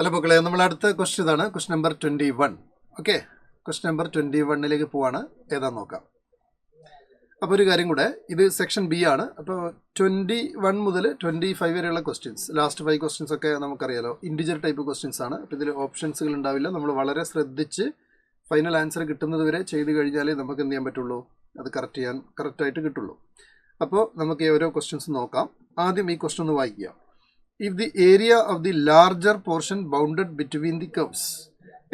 Hello മക്കളെ, നമ്മൾ അടുത്ത ക്വസ്റ്റ്യൻ ഇതാണ്. Question number 21. Okay, question number 21 പോവാണ്. ഏതാന്ന് നോക്കാം. അപ്പോൾ ഒരു കാര്യം കൂടെ, ഇത് സെക്ഷൻ ബി ആണ്. അപ്പോൾ 21 മുതൽ 25 വരെയുള്ള ക്വസ്റ്റ്യൻസ്, ലാസ്റ്റ് 5 ക്വസ്റ്റ്യൻസ് ഒക്കെ നമുക്കറിയാലോ, ഇൻഡിജർ ടൈപ്പ് ക്വസ്റ്റ്യൻസ് ആണ്. അപ്പോൾ ഇതിൽ ഓപ്ഷൻസുകൾ ഉണ്ടാവില്ല. നമ്മൾ വളരെ ശ്രദ്ധിച്ച് ഫൈനൽ ആൻസർ കിട്ടുന്നത് വരെ ചെയ്ത് കഴിഞ്ഞാലേ നമുക്ക് എന്ത് ചെയ്യാൻ പറ്റുള്ളൂ, അത് കറക്റ്റായിട്ട് കിട്ടുള്ളൂ. അപ്പോൾ നമുക്ക് ഓരോ ക്വസ്റ്റ്യൻസ് നോക്കാം. ആദ്യം ഈ ക്വസ്റ്റ്യൻ ഒന്ന് വായിക്കുക. If the area of the larger portion bounded between the curves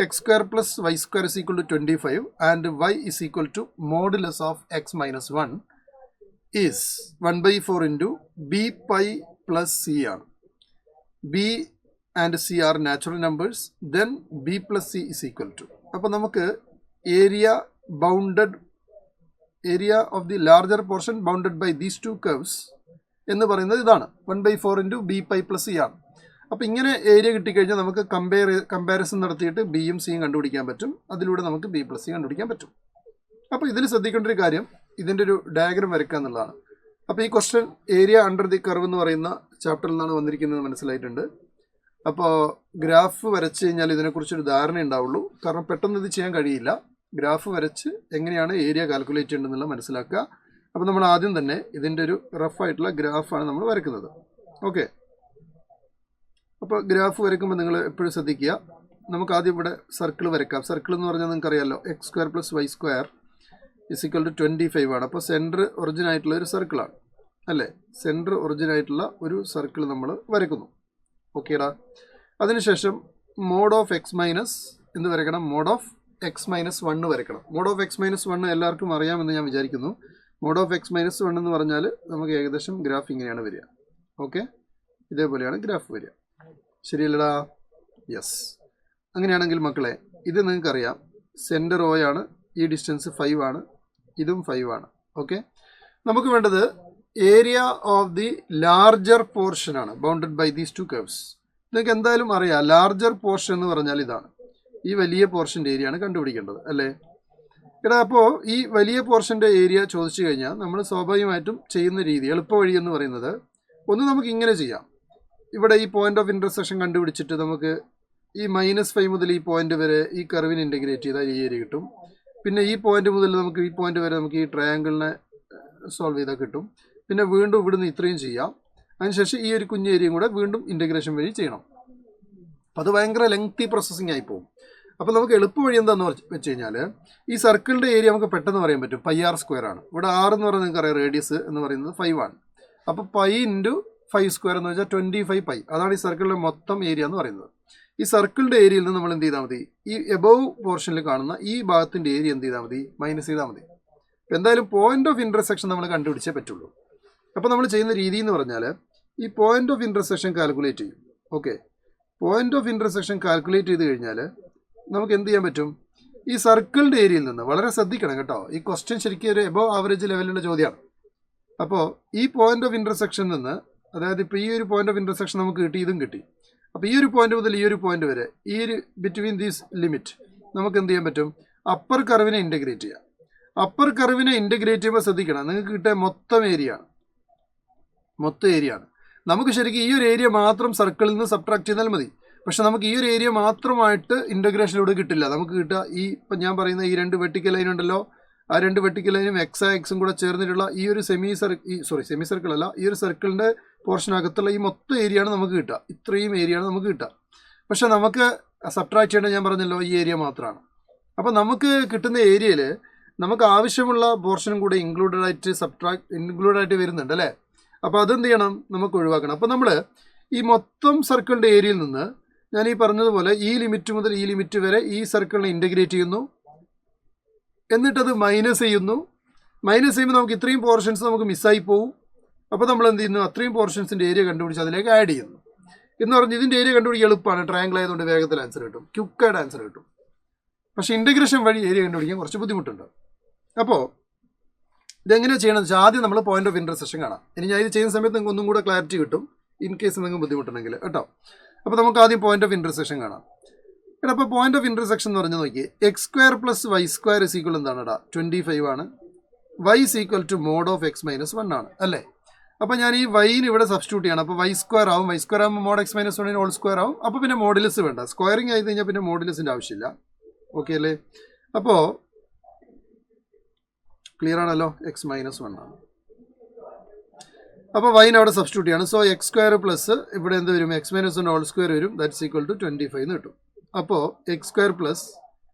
x square plus y square is equal to 25 and y is equal to modulus of x minus 1 is 1 by 4 into b pi plus c ആണ്. b and c are natural numbers, then b plus c is equal to. അപ്പോൾ നമുക്ക് area of the larger portion bounded by these two curves എന്ന് പറയുന്നത് ഇതാണ്, 1/4 into B pi plus C ആണ്. അപ്പോൾ ഇങ്ങനെ area കിട്ടിക്കഴിഞ്ഞാൽ നമുക്ക് കമ്പാരിസൺ നടത്തിയിട്ട് ബിയും സിയും കണ്ടുപിടിക്കാൻ പറ്റും. അതിലൂടെ നമുക്ക് ബി പ്ലസ് സി കണ്ടുപിടിക്കാൻ പറ്റും. അപ്പോൾ ഇതിൽ ശ്രദ്ധിക്കേണ്ട ഒരു കാര്യം, ഇതിൻ്റെ ഒരു ഡയഗ്രം വരയ്ക്കുക എന്നുള്ളതാണ്. അപ്പോൾ ഈ question area under the curve എന്ന് പറയുന്ന ചാപ്റ്ററിൽ നിന്നാണ് വന്നിരിക്കുന്നത്, മനസ്സിലായിട്ടുണ്ട്. അപ്പോൾ ഗ്രാഫ് വരച്ച് കഴിഞ്ഞാൽ ഇതിനെക്കുറിച്ചൊരു ധാരണ ഉണ്ടാവുള്ളൂ. കാരണം പെട്ടെന്ന് ഇത് ചെയ്യാൻ കഴിയില്ല. ഗ്രാഫ് വരച്ച് എങ്ങനെയാണ് ഏരിയ കാൽക്കുലേറ്റ് ചെയ്യേണ്ടതെന്നുള്ള മനസ്സിലാക്കുക. അപ്പോൾ നമ്മൾ ആദ്യം തന്നെ ഇതിൻ്റെ ഒരു റഫായിട്ടുള്ള ഗ്രാഫാണ് നമ്മൾ വരയ്ക്കുന്നത്. ഓക്കെ, അപ്പോൾ ഗ്രാഫ് വരയ്ക്കുമ്പോൾ നിങ്ങൾ എപ്പോഴും ശ്രദ്ധിക്കുക, നമുക്ക് ആദ്യം ഇവിടെ സർക്കിൾ വരയ്ക്കാം. സർക്കിൾ എന്ന് പറഞ്ഞാൽ നിങ്ങൾക്കറിയാമല്ലോ, x square plus y square is equal to 25 ആണ്. അപ്പോൾ സെൻറ്റർ ഒറിജിൻ ആയിട്ടുള്ള ഒരു സർക്കിളാണ് അല്ലേ. സെൻറ്റർ ഒറിജിൻ ആയിട്ടുള്ള ഒരു സർക്കിൾ നമ്മൾ വരയ്ക്കുന്നു. ഓക്കേടാ. അതിനുശേഷം മോഡ് ഓഫ് എക്സ് മൈനസ് എന്ന് വരയ്ക്കണം, മോഡ് ഓഫ് എക്സ് മൈനസ് 1 വരയ്ക്കണം. മോഡ് ഓഫ് എക്സ് മൈനസ് 1 എല്ലാവർക്കും അറിയാമെന്ന് ഞാൻ വിചാരിക്കുന്നു. മോഡ് ഓഫ് എക്സ് മൈനസ് 1 എന്ന് പറഞ്ഞാൽ നമുക്ക് ഏകദേശം ഗ്രാഫ് ഇങ്ങനെയാണ് വരിക. ഓക്കെ, ഇതേപോലെയാണ് ഗ്രാഫ് വരിക. ശരിയല്ലടാ? യെസ്. അങ്ങനെയാണെങ്കിൽ മക്കളെ, ഇത് നിങ്ങൾക്കറിയാം, സെൻറ്റർ O ആണ്, ഈ ഡിസ്റ്റൻസ് 5 ആണ്, ഇതും 5 ആണ്. ഓക്കെ, നമുക്ക് വേണ്ടത് area of the larger portion ആണ് bounded by these two curves. നിങ്ങൾക്ക് എന്തായാലും അറിയാം, ലാർജർ പോർഷൻ എന്ന് പറഞ്ഞാൽ ഇതാണ്, ഈ വലിയ പോർഷൻ്റെ ഏരിയ ആണ് കണ്ടുപിടിക്കേണ്ടത് അല്ലേ. എടാ, അപ്പോൾ ഈ വലിയ പോർഷൻ്റെ ഏരിയ ചോദിച്ചു കഴിഞ്ഞാൽ നമ്മൾ സ്വാഭാവികമായിട്ടും ചെയ്യുന്ന രീതി, എളുപ്പ വഴി എന്ന് പറയുന്നത്, ഒന്ന് നമുക്ക് ഇങ്ങനെ ചെയ്യാം. ഇവിടെ ഈ പോയിന്റ് ഓഫ് ഇൻ്റർസെക്ഷൻ കണ്ടുപിടിച്ചിട്ട് നമുക്ക് ഈ -5 മുതൽ ഈ പോയിന്റ് വരെ ഈ കർവിനെ ഇൻറ്റഗ്രേറ്റ് ചെയ്താൽ ഈ ഏരിയ കിട്ടും. പിന്നെ ഈ പോയിന്റ് മുതൽ നമുക്ക് ഈ പോയിന്റ് വരെ നമുക്ക് ഈ ട്രയാങ്കിളിനെ സോൾവ് ചെയ്താൽ കിട്ടും. പിന്നെ വീണ്ടും ഇവിടുന്ന് ഇത്രയും ചെയ്യാം. അതിനുശേഷം ഈ ഒരു കുഞ്ഞ് ഏരിയയും കൂടെ വീണ്ടും ഇൻറ്റഗ്രേഷൻ വഴി ചെയ്യണം. അപ്പോൾ അത് ഭയങ്കര ലെങ്തി പ്രോസസ്സിങ് ആയി പോകും. അപ്പോൾ നമുക്ക് എളുപ്പ വഴി എന്താണെന്ന് വെച്ച് കഴിഞ്ഞാൽ, ഈ സർക്കിളിൻ്റെ ഏരിയ നമുക്ക് പെട്ടെന്ന് പറയാൻ പറ്റും. πr² ആണ്. ഇവിടെ r എന്ന് പറയുന്നത് നിങ്ങൾക്കറിയാം, റേഡിയസ് എന്ന് പറയുന്നത് 5 ആണ്. അപ്പോൾ π ഇൻറ്റു 5² എന്ന് വെച്ചാൽ 25 π. അതാണ് ഈ സർക്കിളിൻ്റെ മൊത്തം ഏരിയ എന്ന് പറയുന്നത്. ഈ സർക്കിളിൻ്റെ ഏരിയയിൽ നിന്ന് നമ്മൾ എന്ത് ചെയ്താൽ മതി, ഈ എബവ് പോർഷനിൽ കാണുന്ന ഈ ഭാഗത്തിൻ്റെ ഏരിയ എന്ത് ചെയ്താൽ മതി, മൈനസ് ചെയ്താൽ മതി. അപ്പോൾ എന്തായാലും പോയിന്റ് ഓഫ് ഇൻ്റർസെക്ഷൻ നമ്മൾ കണ്ടുപിടിച്ചേ പറ്റുള്ളൂ. അപ്പോൾ നമ്മൾ ചെയ്യുന്ന രീതി എന്ന് പറഞ്ഞാൽ, ഈ പോയിന്റ് ഓഫ് ഇൻ്റർസെക്ഷൻ കാൽക്കുലേറ്റ് ചെയ്യും. Okay, point of intersection calculate ചെയ്ത് കഴിഞ്ഞാൽ നമുക്ക് എന്ത് ചെയ്യാൻ പറ്റും, ഈ സർക്കിളിൻ്റെ ഏരിയയിൽ നിന്ന്, വളരെ ശ്രദ്ധിക്കണം കേട്ടോ, ഈ ക്വസ്റ്റ്യൻ ശരിക്കും ഒരു എബവ് ആവറേജ് ലെവലിലുള്ള ചോദ്യമാണ്. അപ്പോൾ ഈ പോയിന്റ് ഓഫ് ഇൻ്റർസെക്ഷനിൽ നിന്ന്, അതായത് ഇപ്പോൾ ഈ ഒരു പോയിന്റ് ഓഫ് ഇൻ്റർസെക്ഷൻ നമുക്ക് കിട്ടി, ഇതും കിട്ടി. അപ്പോൾ ഈ ഒരു പോയിന്റ് മുതൽ ഈ ഒരു പോയിന്റ് വരെ, ഈ ഒരു ബിറ്റ്വീൻ ദീസ് ലിമിറ്റ് നമുക്ക് എന്ത് ചെയ്യാൻ പറ്റും, അപ്പർ കർവിനെ ഇൻറ്റഗ്രേറ്റ് ചെയ്യാം. അപ്പർ കർവിനെ ഇൻറ്റഗ്രേറ്റ് ചെയ്യുമ്പോൾ ശ്രദ്ധിക്കണം, നിങ്ങൾക്ക് കിട്ടിയ മൊത്തം ഏരിയ ആണ്. നമുക്ക് ശരിക്കും ഈ ഒരു ഏരിയ മാത്രം സർക്കിളിൽ നിന്ന് സബ്ട്രാക്ട് ചെയ്താൽ മതി. പക്ഷെ നമുക്ക് ഈ ഒരു ഏരിയ മാത്രമായിട്ട് ഇൻ്റഗ്രേഷനിലൂടെ കിട്ടില്ല. നമുക്ക് കിട്ടുക ഈ ഇപ്പം ഞാൻ പറയുന്ന ഈ 2 വെർട്ടിക്കൽ ലൈൻ ഉണ്ടല്ലോ, ആ 2 വെർട്ടിക്കൽ ലൈനും എക്സും കൂടെ ചേർന്നിട്ടുള്ള ഈ ഒരു സെമി സർക്കിൾ അല്ല, ഈ ഒരു സർക്കിളിൻ്റെ പോർഷനകത്തുള്ള ഈ മൊത്തം ഏരിയ ആണ് നമുക്ക് കിട്ടുക. ഇത്രയും ഏരിയ ആണ് നമുക്ക് കിട്ടുക. പക്ഷെ നമുക്ക് സബ്ട്രാക്ട് ചെയ്യേണ്ടത് ഞാൻ പറഞ്ഞല്ലോ ഈ ഏരിയ മാത്രമാണ്. അപ്പോൾ നമുക്ക് കിട്ടുന്ന ഏരിയയിൽ നമുക്ക് ആവശ്യമുള്ള പോർഷനും കൂടെ ഇൻക്ലൂഡഡ് ആയിട്ട് വരുന്നുണ്ട് അല്ലേ. അപ്പോൾ അതെന്ത് ചെയ്യണം, നമുക്ക് ഒഴിവാക്കണം. അപ്പോൾ നമ്മൾ ഈ മൊത്തം സർക്കിളിൻ്റെ ഏരിയയിൽ നിന്ന്, ഞാൻ ഈ പറഞ്ഞതുപോലെ ഈ ലിമിറ്റ് മുതൽ ഈ ലിമിറ്റ് വരെ ഈ സർക്കിളിനെ ഇൻറ്റഗ്രേറ്റ് ചെയ്യുന്നു, എന്നിട്ടത് മൈനസ് ചെയ്യുന്നു. മൈനസ് ചെയ്യുമ്പോൾ നമുക്ക് ഇത്രയും പോർഷൻസ് നമുക്ക് മിസ്സായി പോകും. അപ്പോൾ നമ്മൾ എന്ത് ചെയ്യുന്നു, അത്രയും പോർഷൻസിൻ്റെ ഏരിയ കണ്ടുപിടിച്ച് അതിലേക്ക് ആഡ് ചെയ്യുന്നു എന്ന് പറഞ്ഞ് ഇതിൻ്റെ ഏരിയ കണ്ടുപിടിക്കുക എളുപ്പമാണ്. ട്രയാങ്കിൾ ആയതുകൊണ്ട് വേഗത്തിൽ ആൻസർ കിട്ടും, ക്വിക്കായിട്ട് ആൻസർ കിട്ടും. പക്ഷേ ഇൻറ്റഗ്രേഷൻ വഴി ഏരിയ കണ്ടുപിടിക്കാൻ കുറച്ച് ബുദ്ധിമുട്ടുണ്ട്. അപ്പോൾ ഇതെങ്ങനെയാണ് ചെയ്യണമെന്ന് വെച്ചാൽ, ആദ്യം നമ്മൾ പോയിന്റ് ഓഫ് ഇൻ്റർസെക്ഷൻ കാണാം. ഇനി ഞാൻ ഇത് ചെയ്യുന്ന സമയത്ത് നിങ്ങൾക്ക് ഒന്നും കൂടെ ക്ലാരിറ്റി കിട്ടും, ഇൻ കേസ് നിങ്ങൾക്ക് ബുദ്ധിമുട്ടുണ്ടെങ്കിൽ കേട്ടോ. അപ്പോൾ നമുക്ക് ആദ്യം പോയിന്റ് ഓഫ് ഇൻ്റർസെക്ഷൻ കാണാം. എടാ, അപ്പോൾ പോയിന്റ് ഓഫ് ഇൻ്റർസെക്ഷൻ എന്ന് പറഞ്ഞാൽ നോക്കി, x square plus y square is equal എന്താണ്, 25 ആണ്. y is equal to mod of x minus 1 ആണ് അല്ലേ. അപ്പോൾ ഞാൻ ഈ വൈന് ഇവിടെ സബ്സ്റ്റിറ്റ്യൂട്ട് ചെയ്യണം. അപ്പോൾ y സ്ക്വയർ ആവും. y സ്ക്വയർ ആകുമ്പോൾ mod x minus 1 whole square ആവും. അപ്പോൾ പിന്നെ മോഡുലസ് വേണ്ട. സ്ക്വയറിങ് ആയി കഴിഞ്ഞാൽ പിന്നെ മോഡുലസിൻ്റെ ആവശ്യമില്ല. ഓക്കെ അല്ലേ? അപ്പോൾ ക്ലിയർ ആണല്ലോ? x മൈനസ് 1 ആണ്. അപ്പോൾ വൈന് അവിടെ സബ്സ്റ്റിറ്റ്യൂട്ട് ചെയ്യണം. സോ x സ്ക്വയർ പ്ലസ് ഇവിടെ എന്ത് വരും? x മൈനസ് 1 ഹോൾ സ്ക്വയർ വരും. ദാറ്റ്സ് ഈക്വൽ ടു 25 എന്ന് കിട്ടും. അപ്പോൾ x square plus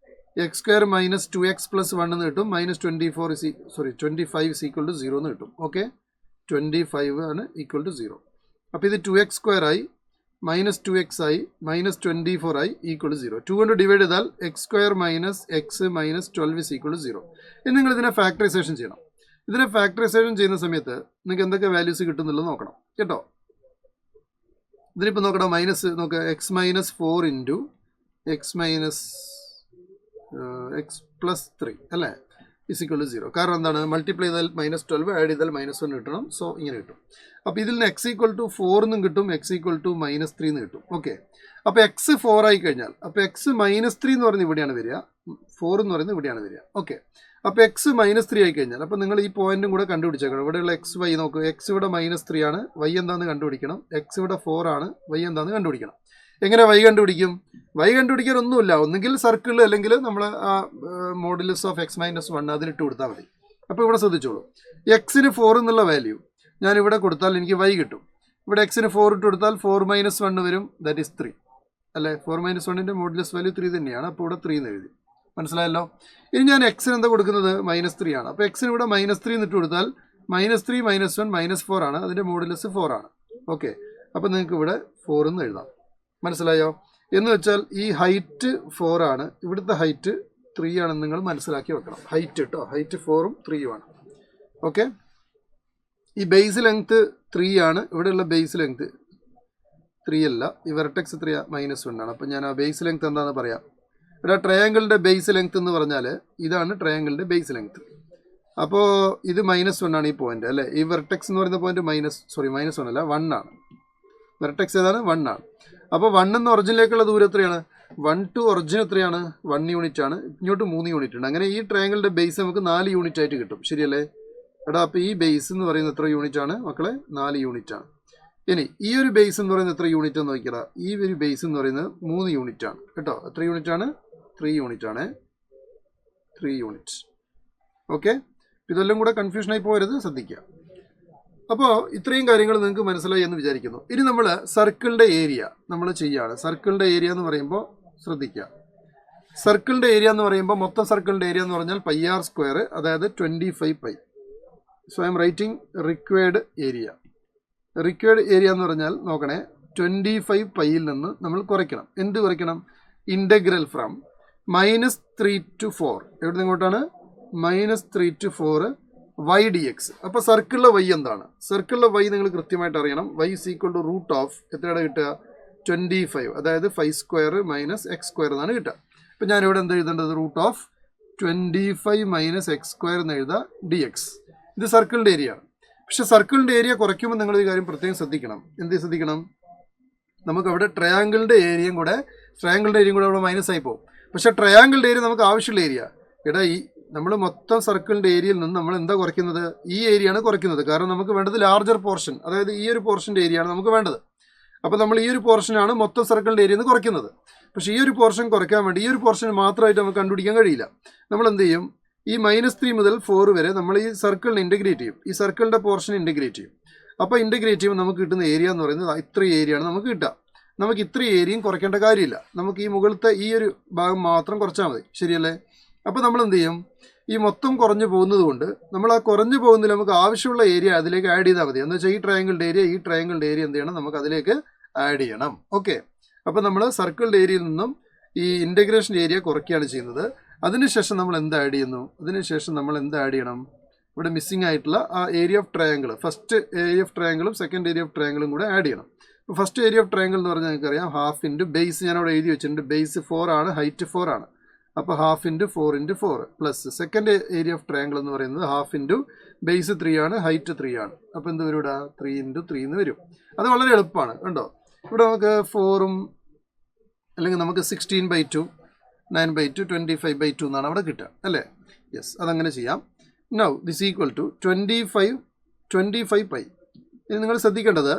x square minus 2x plus 1 എന്ന് കിട്ടും. മൈനസ് 25 is equal to 0 എന്ന് കിട്ടും. ഓക്കെ, 25 ആണ് ഈക്വൽ ടു 0. അപ്പോൾ ഇത് 2x സ്ക്വയർ ആയി, മൈനസ് 2x ആയി, മൈനസ് 24 ആയി, ഈക്വൽ ടു 0. 2 കൊണ്ട് ഡിവൈഡ് ചെയ്താൽ x square minus x minus 12 is equal to 0. ഇനി നിങ്ങൾ ഇതിനെ ഫാക്ടറൈസേഷൻ ചെയ്യണം. ഇതിനെ ഫാക്ടറൈസേഷൻ ചെയ്യുന്ന സമയത്ത് നിങ്ങൾക്ക് എന്തൊക്കെ വാല്യൂസ് കിട്ടുന്നുള്ളത് നോക്കണം കേട്ടോ. ഇതിനിപ്പോൾ നോക്കണം, മൈനസ് നോക്കുക, x minus 4 into x minus x plus 3 അല്ലേ, ഇസ് ഈക്വൽ ടു 0. കാരണം എന്താണ്? മൾട്ടിപ്ലൈ ചെയ്താൽ മൈനസ് 12, ആഡ് ചെയ്താൽ മൈനസ് 1 കിട്ടണം. സോ ഇങ്ങനെ കിട്ടും. അപ്പോൾ ഇതിൽ നിന്ന് x ഈക്വൽ ടു 4 എന്നും കിട്ടും, x ഈക്വൽ ടു മൈനസ് 3 എന്ന് കിട്ടും. ഓക്കെ, അപ്പോൾ x 4 ആയി കഴിഞ്ഞാൽ അപ്പോൾ x മൈനസ് 3 എന്ന് പറയുന്നത് ഇവിടെയാണ് വരിക, 4 എന്ന് പറയുന്നത് ഇവിടെയാണ് വരിക. ഓക്കെ, അപ്പോൾ x മൈനസ് 3 ആയി കഴിഞ്ഞാൽ അപ്പോൾ നിങ്ങൾ ഈ പോയിന്റും കൂടെ കണ്ടുപിടിച്ചേക്കണം. ഇവിടെയുള്ള x y നോക്കുക, x ഇവിടെ മൈനസ് 3 ആണ്, y എന്താണെന്ന് കണ്ടുപിടിക്കണം. x ഇവിടെ 4 ആണ്, y എന്താണെന്ന് കണ്ടുപിടിക്കണം. എങ്ങനെ y കണ്ടുപിടിക്കും? y കണ്ടുപിടിക്കാൻ ഒന്നുമില്ല, ഒന്നുകിൽ സർക്കിൾ അല്ലെങ്കിൽ നമ്മൾ മോഡുലസ് ഓഫ് x മൈനസ് 1 അതിലിട്ട് കൊടുത്താൽ മതി. അപ്പോൾ ഇവിടെ ശ്രദ്ധിച്ചോളൂ, എക്സിന് 4 എന്നുള്ള വാല്യൂ ഞാൻ ഇവിടെ കൊടുത്താൽ എനിക്ക് y കിട്ടും. ഇവിടെ എക്സിന് 4 ഇട്ട് കൊടുത്താൽ 4 മൈനസ് 1 വരും, ദാറ്റ് ഈസ് 3 അല്ലേ. 4 മൈനസ് 1ൻ്റെ മോഡുലസ് വാല്യൂ 3 തന്നെയാണ്. അപ്പോൾ ഇവിടെ 3 എന്ന് എഴുതി. മനസ്സിലായല്ലോ? ഇനി ഞാൻ എക്സിന് എന്താ കൊടുക്കുന്നത്? മൈനസ് 3 ആണ്. അപ്പോൾ എക്സിന് ഇവിടെ മൈനസ് 3 ഇട്ട് കൊടുത്താൽ മൈനസ് 3 മൈനസ് 1 മൈനസ് 4 ആണ്, അതിൻ്റെ മോഡുലസ് 4 ആണ്. ഓക്കെ, അപ്പോൾ നിങ്ങൾക്ക് ഇവിടെ 4 എന്ന് എഴുതാം. മനസ്സിലായോ? എന്ന് വെച്ചാൽ ഈ ഹൈറ്റ് 4 ആണ്, ഇവിടുത്തെ ഹൈറ്റ് 3 ആണെന്ന് നിങ്ങൾ മനസ്സിലാക്കി വെക്കണം. ഹൈറ്റ് കേട്ടോ, ഹൈറ്റ് 4ഉം 3ഉം ആണ്. ഓക്കെ, ഈ ബേസ് ലെങ്ത് 3 ആണ്, ഇവിടെയുള്ള ബേസ് ലെങ്ത് 3 അല്ല, ഈ വെർട്ടെക്സ് 3 മൈനസ് 1 ആണ്. അപ്പോൾ ഞാൻ ആ ബേസ് ലെങ്ത് എന്താണെന്ന് പറയാം. ഇവിടെ ട്രയാങ്കിളിൻ്റെ ബേസ് ലെങ്ത് എന്ന് പറഞ്ഞാൽ ഇതാണ് ട്രയാങ്കിളിൻ്റെ ബേസ് ലെങ്ത്. അപ്പോൾ ഇത് മൈനസ് 1 ആണ് ഈ പോയിന്റ് അല്ലേ. ഈ വെർട്ടെക്സ് എന്ന് പറയുന്ന പോയിന്റ് മൈനസ് 1 അല്ല 1 ആണ്. വെർട്ടെക്സ് ഏതാണ്? 1 ആണ്. അപ്പോൾ 1 എന്ന് ഒറിജിനിലേക്കുള്ള ദൂരം എത്രയാണ്? 1 to ഒറിജിൻ എത്രയാണ്? 1 യൂണിറ്റ് ആണ്. ഇങ്ങോട്ട് 3 യൂണിറ്റ് ഉണ്ട്. അങ്ങനെ ഈ ട്രയാങ്കിളിൻ്റെ ബേസ് നമുക്ക് 4 യൂണിറ്റ് ആയിട്ട് കിട്ടും. ശരിയല്ലേ എടാ? അപ്പോൾ ഈ ബേസ് എന്ന് പറയുന്നത് എത്ര യൂണിറ്റ് ആണ് മക്കളെ? 4 യൂണിറ്റ് ആണ്. ഇനി ഈ ഒരു ബേസ് എന്ന് പറയുന്നത് എത്ര യൂണിറ്റ് എന്ന് നോക്കിയടാ. ഈ ഒരു ബേസ് എന്ന് പറയുന്നത് 3 യൂണിറ്റ് ആണ് കേട്ടോ. എത്ര യൂണിറ്റ് ആണ്? 3 യൂണിറ്റ് ആണ്. 3 യൂണിറ്റ്. ഓക്കെ, ഇതെല്ലാം കൂടെ കൺഫ്യൂഷനായി പോകരുത്, ശ്രദ്ധിക്കുക. അപ്പോൾ ഇത്രയും കാര്യങ്ങൾ നിങ്ങൾക്ക് മനസ്സിലായി എന്ന് വിചാരിക്കുന്നു. ഇനി നമ്മൾ സർക്കിളിൻ്റെ ഏരിയ നമ്മൾ ചെയ്യുകയാണ്. സർക്കിളിൻ്റെ ഏരിയ എന്ന് പറയുമ്പോൾ ശ്രദ്ധിക്കുക, സർക്കിളിൻ്റെ ഏരിയ എന്ന് പറയുമ്പോൾ മൊത്തം സർക്കിളിൻ്റെ ഏരിയ എന്ന് പറഞ്ഞാൽ പൈ ആർ സ്ക്വയർ, അതായത് 25 pi. So I M writing required area. Required area എന്ന് പറഞ്ഞാൽ നോക്കണേ, 25 പൈയിൽ നിന്ന് നമ്മൾ കുറയ്ക്കണം. എന്ത് കുറയ്ക്കണം? Integral from -3 to 4. എവിടെ നിന്ന് ഇങ്ങോട്ടാണ്? -3 to 4 y dx. അപ്പോൾ സർക്കിളിലെ y എന്താണ്? സർക്കിളിലെ y നിങ്ങൾ കൃത്യമായിട്ട് അറിയണം. y is equal to root of എത്രയാണ് കിട്ടുക? 25, അതായത് 5 സ്ക്വയർ മൈനസ് എക്സ് സ്ക്വയർ എന്നാണ് കിട്ടുക. അപ്പോൾ ഞാനിവിടെ എന്താ എഴുതേണ്ടത്? Root of 25 minus x square എന്ന് എഴുതുക dx. ഇത് സർക്കിളിൻ്റെ ഏരിയ ആണ്. പക്ഷെ സർക്കിളിൻ്റെ ഏരിയ കുറയ്ക്കുമ്പോൾ നിങ്ങൾ ഈ കാര്യം പ്രത്യേകം ശ്രദ്ധിക്കണം. എന്ത് ശ്രദ്ധിക്കണം? നമുക്കവിടെ ട്രയാങ്കിളിൻ്റെ ഏരിയയും കൂടെ അവിടെ മൈനസ് ആയി പോകും. പക്ഷേ ട്രയാങ്കിളിൻ്റെ ഏരിയ നമുക്ക് ആവശ്യമുള്ള ഏരിയ. എടാ, ഈ നമ്മൾ മൊത്തം സർക്കിളിൻ്റെ ഏരിയയിൽ നിന്ന് നമ്മൾ എന്താ കുറയ്ക്കുന്നത്? ഈ ഏരിയയാണ് കുറയ്ക്കുന്നത്. കാരണം നമുക്ക് വേണ്ടത് ലാർജർ പോർഷൻ, അതായത് ഈ ഒരു പോർഷൻ്റെ ഏരിയയാണ് നമുക്ക് വേണ്ടത്. അപ്പോൾ നമ്മൾ ഈ ഒരു പോർഷനാണ് മൊത്തം സർക്കിളിൻ്റെ ഏരിയയിൽ നിന്ന് കുറയ്ക്കുന്നത്. പക്ഷേ ഈ ഒരു പോർഷൻ കുറയ്ക്കാൻ വേണ്ടി ഈ ഒരു പോർഷൻ മാത്രമായിട്ട് നമുക്ക് കണ്ടുപിടിക്കാൻ കഴിയില്ല. നമ്മൾ എന്ത് ചെയ്യും? ഈ -3 മുതൽ 4 വരെ നമ്മൾ ഈ സർക്കിളിനെ ഇൻറ്റഗ്രേറ്റ് ചെയ്യും. ഈ സർക്കിളിൻ്റെ പോർഷൻ ഇൻറ്റഗ്രേറ്റ് ചെയ്യും. അപ്പോൾ ഇൻറ്റഗ്രേറ്റ് ചെയ്യുമ്പോൾ നമുക്ക് കിട്ടുന്ന ഏരിയ എന്ന് പറയുന്നത് ഇത്ര ഏരിയയാണ് നമുക്ക് കിട്ടുക. നമുക്ക് ഇത്ര ഏരിയയും കുറയ്ക്കേണ്ട കാര്യമില്ല. നമുക്ക് ഈ മുകളിലത്തെ ഈ ഒരു ഭാഗം മാത്രം കുറച്ചാൽ മതി. ശരിയല്ലേ? അപ്പോൾ നമ്മൾ എന്ത് ചെയ്യും? ഈ മൊത്തം കുറഞ്ഞു പോകുന്നത് കൊണ്ട് നമ്മൾ ആ കുറഞ്ഞു പോകുന്നതിൽ നമുക്ക് ആവശ്യമുള്ള ഏരിയ അതിലേക്ക് ആഡ് ചെയ്താൽ മതി. എന്ന് വെച്ചാൽ ഈ ട്രയാങ്കിളിൻ്റെ ഏരിയ എന്ത് ചെയ്യണം? നമുക്ക് അതിലേക്ക് ആഡ് ചെയ്യണം. ഓക്കെ, അപ്പോൾ നമ്മൾ സർക്കിളിൻ്റെ ഏരിയയിൽ നിന്നും ഈ ഇൻറ്റഗ്രേഷൻ ഏരിയ കുറയ്ക്കുകയാണ് ചെയ്യുന്നത്. അതിനുശേഷം നമ്മൾ എന്ത് ആഡ് ചെയ്യുന്നു? നമ്മൾ എന്ത് ആഡ് ചെയ്യണം? ഇവിടെ മിസ്സിംഗ് ആയിട്ടുള്ള ആ area of triangle, first area of ട്രയാങ്കിളും സെക്കൻഡ് ഏരിയ ഓഫ് ട്രയാങ്കിളും കൂടെ ആഡ് ചെയ്യണം. അപ്പോൾ ഫസ്റ്റ് ഏരിയ ഓഫ് ട്രയാങ്കിൾ എന്ന് പറഞ്ഞാൽ നിങ്ങൾക്കറിയാം, ഹാഫ് ഇൻറ്റു ബേസ് ഞാൻ അവിടെ എഴുതി വെച്ചിട്ടുണ്ട്. ബേസ് 4 ആണ്, ഹൈറ്റ് 4 ആണ്. അപ്പോൾ half into 4 plus second area of triangle എന്ന് പറയുന്നത് ഹാഫ് ഇൻറ്റു ബേസ് 3 ആണ്, ഹൈറ്റ് 3 ആണ്. അപ്പോൾ എന്ത് വരും? ഇവിടെ 3 ഇൻറ്റു 3 എന്ന് വരും. അത് വളരെ എളുപ്പമാണ് കണ്ടോ. ഇവിടെ നമുക്ക് 4ഉം അല്ലെങ്കിൽ നമുക്ക് 16/2, 9/2, 25/2 എന്നാണ് അവിടെ കിട്ടുക അല്ലേ? യെസ്, അതങ്ങനെ ചെയ്യാം. Now this equal to 25 pi. ഇനി നിങ്ങൾ ശ്രദ്ധിക്കേണ്ടത്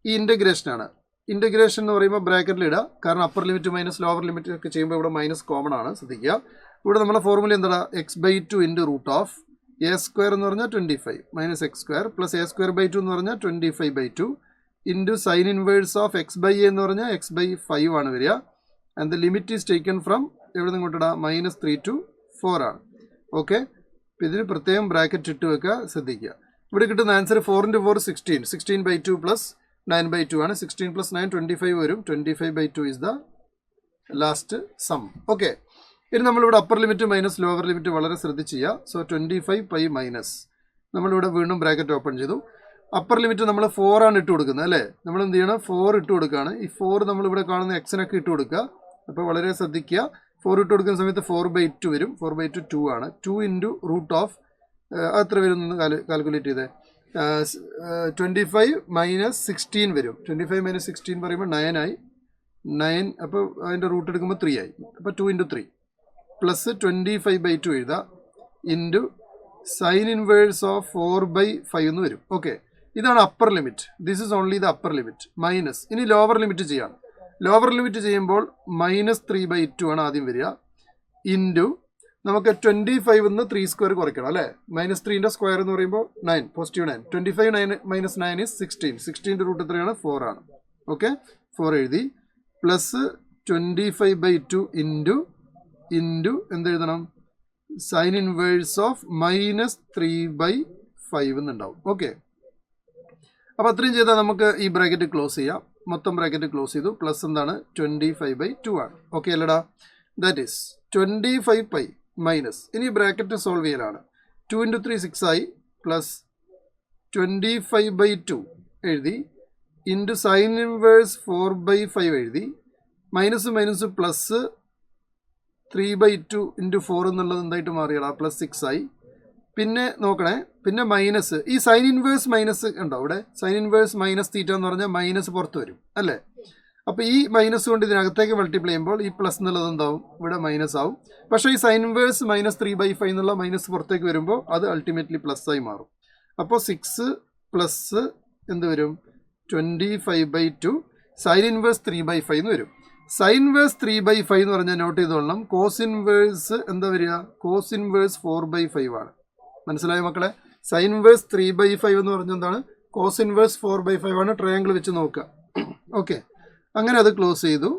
ഈ ഇൻ്റഗ്രേഷനാണ്. ഇൻ്റഗ്രേഷൻ എന്ന് പറയുമ്പോൾ ബ്രാക്കറ്റിൽ ഇടുക, കാരണം upper limit minus lower limit ഒക്കെ ചെയ്യുമ്പോൾ ഇവിടെ മൈനസ് കോമൺ ആണ്, ശ്രദ്ധിക്കുക. ഇവിടെ നമ്മുടെ ഫോർമുല എന്താണ്? x/2 into root of a square എന്ന് പറഞ്ഞാൽ 25 minus x square plus a square by 2 എന്ന് പറഞ്ഞാൽ 25/2 into sine inverse of x/a എന്ന് പറഞ്ഞാൽ x/5 ആണ് വരിക. And the limit is taken from എവിടെ നിന്ന് ഇങ്ങോട്ടിടാം? -3 to 4 ആണ്. ഓക്കെ, അപ്പോൾ ഇതിന് പ്രത്യേകം ബ്രാക്കറ്റ് ഇട്ട് വെക്കുക, ശ്രദ്ധിക്കുക. ഇവിടെ കിട്ടുന്ന ആൻസർ 4 × 4 16, 16/2 പ്ലസ് 9/2 ആണ്. 16 + 9 25 വരും. 25/2 is the last sum. Okay, ഇനി നമ്മളിവിടെ upper limit minus lower limit വളരെ ശ്രദ്ധിച്ച് ചെയ്യുക. സോ 25π മൈനസ് നമ്മളിവിടെ വീണ്ടും ബ്രാക്കറ്റ് ഓപ്പൺ ചെയ്തു. അപ്പർ ലിമിറ്റ് നമ്മൾ 4 ആണ് ഇട്ട് കൊടുക്കുന്നത് അല്ലേ? നമ്മൾ എന്ത് ചെയ്യണം? 4 ഇട്ട് കൊടുക്കുകയാണ്. ഈ 4 നമ്മളിവിടെ കാണുന്ന എക്സിനൊക്കെ ഇട്ട് കൊടുക്കുക. അപ്പോൾ വളരെ ശ്രദ്ധിക്കുക. 4 ഇട്ട് കൊടുക്കുന്ന സമയത്ത് 4/2 വരും. 4/2 2 ആണ്. 2 ഇൻറ്റു റൂട്ട് ഓഫ് എത്ര വരും എന്ന് കാൽക്കുലേറ്റ് ചെയ്തേ. 25 മൈനസ് 16 വരും. 25 മൈനസ് 16 പറയുമ്പോൾ 9 ആയി. 9 അപ്പോൾ അതിൻ്റെ റൂട്ട് എടുക്കുമ്പോൾ 3 ആയി. അപ്പോൾ 2 × 3 പ്ലസ് 25/2 എഴുതുക ഇൻറ്റു സൈൻ ഇൻവേഴ്സ് ഓഫ് 4/5 എന്ന് വരും. ഓക്കെ, ഇതാണ് upper limit. This is only the upper limit. Minus ഇനി ലോവർ ലിമിറ്റ് ചെയ്യാം. ലോവർ ലിമിറ്റ് ചെയ്യുമ്പോൾ -3/2 ആണ് ആദ്യം വരിക. ഇൻറ്റു നമുക്ക് 25 നിന്ന് 3 സ്ക്വയർ കുറയ്ക്കണം അല്ലേ? -3ൻ്റെ സ്ക്വയർ എന്ന് പറയുമ്പോൾ 9, പോസിറ്റീവ് 9. 25 minus 9 is 16. 16ൻ്റെ റൂട്ട് എത്രയാണ്? 4 ആണ്. ഓക്കെ, 4 എഴുതി. പ്ലസ് 25/2 ഇൻറ്റു എന്തെഴുതണം? സൈൻ ഇൻവേഴ്സ് ഓഫ് -3/5 എന്നുണ്ടാവും. ഓക്കെ, അപ്പോൾ അത്രയും ചെയ്താൽ നമുക്ക് ഈ ബ്രാക്കറ്റ് ക്ലോസ് ചെയ്യാം. മൊത്തം ബ്രാക്കറ്റ് ക്ലോസ് ചെയ്തു. പ്ലസ് എന്താണ്? 25/2 ആണ്. ഓക്കെ അല്ലടാ? That is 25π minus. ഇനി ബ്രാക്കറ്റ് സോൾവ് ചെയ്യലാണ്. 2 × 3 6 ആയി. പ്ലസ് 25/2 എഴുതി ഇൻറ്റു സൈൻ ഇൻവേഴ്സ് 4/5 എഴുതി. മൈനസ് മൈനസ് പ്ലസ് 3/2 ഇൻറ്റു 4 എന്നുള്ളത് എന്തായിട്ട് മാറിയടാ? പ്ലസ് 6 ആയി. പിന്നെ നോക്കണേ, പിന്നെ മൈനസ് ഈ സൈൻ ഇൻവേഴ്സ് മൈനസ് ഉണ്ടോ ഇവിടെ? സൈൻ ഇൻവേഴ്സ് മൈനസ് തീറ്റ എന്ന് പറഞ്ഞാൽ മൈനസ് പുറത്ത് വരും അല്ലേ? അപ്പോൾ ഈ മൈനസ് കൊണ്ട് ഇതിനകത്തേക്ക് മൾട്ടിപ്ലൈ ചെയ്യുമ്പോൾ ഈ പ്ലസ് എന്നുള്ളത് എന്താവും? ഇവിടെ മൈനസ് ആവും. പക്ഷേ ഈ സൈൻ ഇൻവേഴ്സ് -3/5 എന്നുള്ള മൈനസ് പുറത്തേക്ക് വരുമ്പോൾ അത് അൾട്ടിമേറ്റ്ലി പ്ലസ് ആയി മാറും. അപ്പോൾ 6 പ്ലസ് എന്ത് വരും? 25/2 സൈൻ ഇൻവേഴ്സ് 3/5 എന്ന് വരും. സൈൻ ഇൻവേഴ്സ് 3/5 എന്ന് പറഞ്ഞാൽ നോട്ട് ചെയ്തോളണം. കോസ് ഇൻവേഴ്സ് എന്താ വരിക? കോസ് ഇൻവേഴ്സ് 4/5 ആണ്. മനസ്സിലായോ മക്കളെ? സൈൻ ഇൻവേഴ്സ് 3/5 എന്ന് പറഞ്ഞാൽ എന്താണ്? കോസ് ഇൻവേഴ്സ് 4/5 ആണ്. ട്രയാങ്കിൾ വെച്ച് നോക്കുക. ഓക്കെ, അങ്ങനെ അത് ക്ലോസ് ചെയ്തു.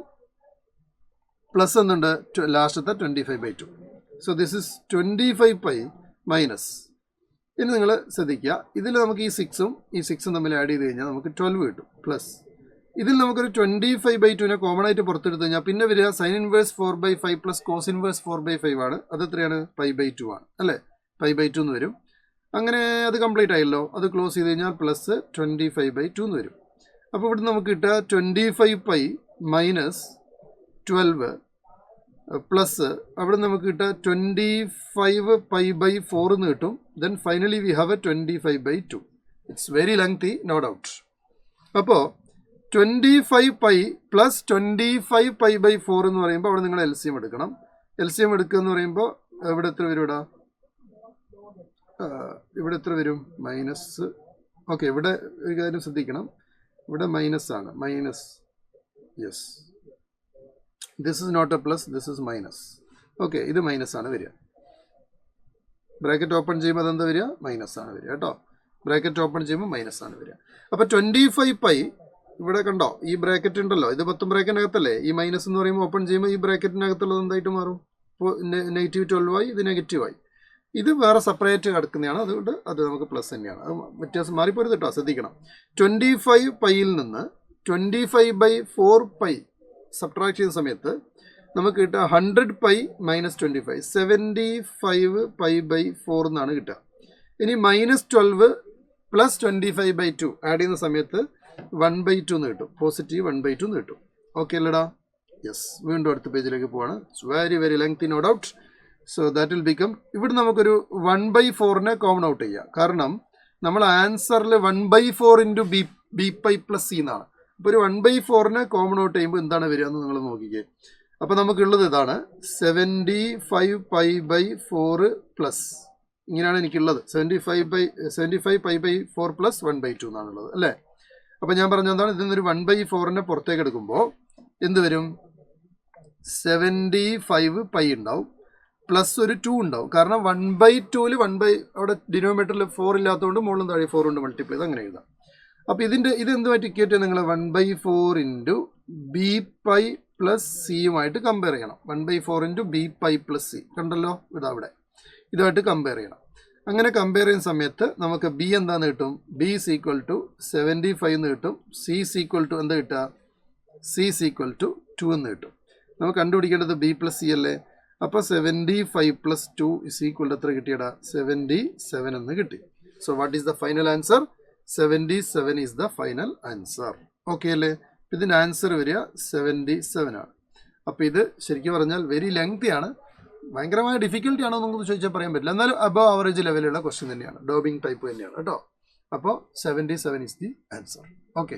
പ്ലസ് എന്നുണ്ട് ലാസ്റ്റത്തെ 25/2. So this is 25π minus. ഇനി നിങ്ങൾ ശ്രദ്ധിക്കുക, ഇതിൽ നമുക്ക് ഈ 6ഉം തമ്മിൽ ആഡ് ചെയ്ത് കഴിഞ്ഞാൽ നമുക്ക് 12 കിട്ടും. പ്ലസ് ഇതിൽ നമുക്കൊരു 25/2നെ കോമൺ ആയിട്ട് പുറത്തെടുത്ത് കഴിഞ്ഞാൽ പിന്നെ വരിക sine inverse 4/5 plus cos inverse 4/5 ആണ്. അത് എത്രയാണ്? π/2 ആണ് അല്ലേ? π/2 എന്ന് വരും. അങ്ങനെ അത് കംപ്ലീറ്റ് ആയല്ലോ. അത് ക്ലോസ് ചെയ്ത് കഴിഞ്ഞാൽ പ്ലസ് 25/2 എന്ന് വരും. അപ്പോൾ ഇവിടെ നമുക്ക് കിട്ടുക 25π മൈനസ് 12 പ്ലസ് അവിടെ നമുക്ക് കിട്ടുക 25π/4 എന്ന് കിട്ടും. Then finally we have a 25/2. It's very lengthy, no doubt. അപ്പോൾ 25π പ്ലസ് 25π/4 എന്ന് പറയുമ്പോൾ അവിടെ നിങ്ങൾ LCM എടുക്കണം. LCM എടുക്കുക എന്ന് പറയുമ്പോൾ ഇവിടെ എത്ര വരും? ഇവിടെ എത്ര വരും? മൈനസ്. ഓക്കെ, ഇവിടെ ഒരു കാര്യം ശ്രദ്ധിക്കണം. ഇവിടെ മൈനസ് ആണ്. Minus, yes, this is not a plus, this is minus. Okay, ഇത് മൈനസ് ആണ് വരിക. ബ്രാക്കറ്റ് ഓപ്പൺ ചെയ്യുമ്പോൾ അതെന്താ വരിക? മൈനസ് ആണ് വരിക കേട്ടോ. ബ്രാക്കറ്റ് ഓപ്പൺ ചെയ്യുമ്പോൾ മൈനസ് ആണ് വരിക. അപ്പോൾ 25π ഇവിടെ കണ്ടോ? ഈ ബ്രാക്കറ്റ് ഉണ്ടല്ലോ, ഇത് 10 ബ്രാക്കറ്റിനകത്തല്ലേ? ഈ മൈനസ് എന്ന് പറയുമ്പോൾ ഓപ്പൺ ചെയ്യുമ്പോൾ ഈ ബ്രാക്കറ്റിനകത്തുള്ളത് എന്തായിട്ട് മാറും? ഇപ്പോൾ -12 ആയി, ഇത് നെഗറ്റീവ് ആയി. ഇത് വേറെ സെപ്പറേറ്റ് കിടക്കുന്നതാണ്. അതുകൊണ്ട് അത് നമുക്ക് പ്ലസ് തന്നെയാണ്. അത് വ്യത്യാസം മാറിപ്പോരുത് കേട്ടോ, ശ്രദ്ധിക്കണം. 25πയിൽ നിന്ന് 25/4π സബ്ട്രാക്ട് ചെയ്യുന്ന സമയത്ത് നമുക്ക് കിട്ടുക 100π മൈനസ് 25, 75π/4 എന്നാണ് കിട്ടുക. ഇനി -12 പ്ലസ് 25/2 ആഡ് ചെയ്യുന്ന സമയത്ത് 1/2 എന്ന് കിട്ടും. പോസിറ്റീവ് 1/2 എന്ന് കിട്ടും. ഓക്കെ അല്ലടാ? യെസ്, വീണ്ടും അടുത്ത പേജിലേക്ക് പോവാണ്. It's very very lengthy, no doubt. So that will become, ഇവിടെ നമുക്കൊരു 1/4നെ കോമൺ ഔട്ട് ചെയ്യാം. കാരണം നമ്മൾ ആൻസറിൽ 1/4 ഇൻറ്റു bπ പ്ലസ് c എന്നാണ്. അപ്പോൾ ഒരു 1/4നെ കോമൺ ഔട്ട് ചെയ്യുമ്പോൾ എന്താണ് വരിക എന്ന് നിങ്ങൾ നോക്കിക്കേ. അപ്പോൾ നമുക്കുള്ളത് ഇതാണ് 75π/4 പ്ലസ് ഇങ്ങനെയാണ് എനിക്കുള്ളത് 75π/4 പ്ലസ് 1/2 എന്നാണുള്ളത് അല്ലേ. അപ്പോൾ ഞാൻ പറഞ്ഞ എന്താണ്, ഇതിൽ നിന്നൊരു 1/4 പുറത്തേക്ക് എടുക്കുമ്പോൾ എന്ത് വരും, 75π ഉണ്ടാവും പ്ലസ് ഒരു 2 ഉണ്ടാവും. കാരണം 1/2 അവിടെ ഡിനോമിനേറ്ററിൽ 4 ഇല്ലാത്തതുകൊണ്ട് മുകളിലും താഴെ 4 കൊണ്ട് മൾട്ടിപ്ലൈ ചെയ്ത് അങ്ങനെ എഴുതാം. അപ്പോൾ ഇതെന്തുമായിട്ട് ഇക്വേറ്റ് നിങ്ങൾ 1/4 ഇൻറ്റു bπ പ്ലസ് സിയുമായിട്ട് കമ്പയർ ചെയ്യണം. 1/4 ഇൻറ്റു bπ പ്ലസ് സി കണ്ടല്ലോ, ഇതവിടെ ഇതുമായിട്ട് കമ്പയർ ചെയ്യണം. അങ്ങനെ കമ്പയർ ചെയ്യുന്ന സമയത്ത് നമുക്ക് ബി എന്താണെന്ന് കിട്ടും, ബി ഈസ് ഈക്വൽ ടു 75 എന്ന് കിട്ടും. സി ഈസ് ഈക്വൽ ടു എന്താ കിട്ടുക, സി ഈസ് ഈക്വൽ ടു 2 എന്ന് കിട്ടും. നമുക്ക് കണ്ടുപിടിക്കേണ്ടത് ബി പ്ലസ് സി അല്ലേ. അപ്പോൾ 75 പ്ലസ് 2 ഇസ് ഈക്വൽ ടു എത്ര കിട്ടിയടാ, 77 എന്ന് കിട്ടി. So what is the final answer, 77 is the final answer. Okay അല്ലേ. ഇതിൻ്റെ ആൻസർ വരിക 77 ആണ്. അപ്പോൾ ഇത് ശരിക്കും പറഞ്ഞാൽ വെരി ലെങ്തി ആണ്, ഭയങ്കരമായ ഡിഫിക്കൽട്ടി ആണോ എന്നൊന്നും ചോദിച്ചാൽ പറയാൻ പറ്റില്ല. എന്നാലും അബവ് ആവറേജ് ലെവലുള്ള ക്വസ്റ്റ്യൻ തന്നെയാണ്, ഡോബിംഗ് ടൈപ്പ് തന്നെയാണ് കേട്ടോ. അപ്പോൾ 77 ഈസ് ദി ആൻസർ. ഓക്കെ.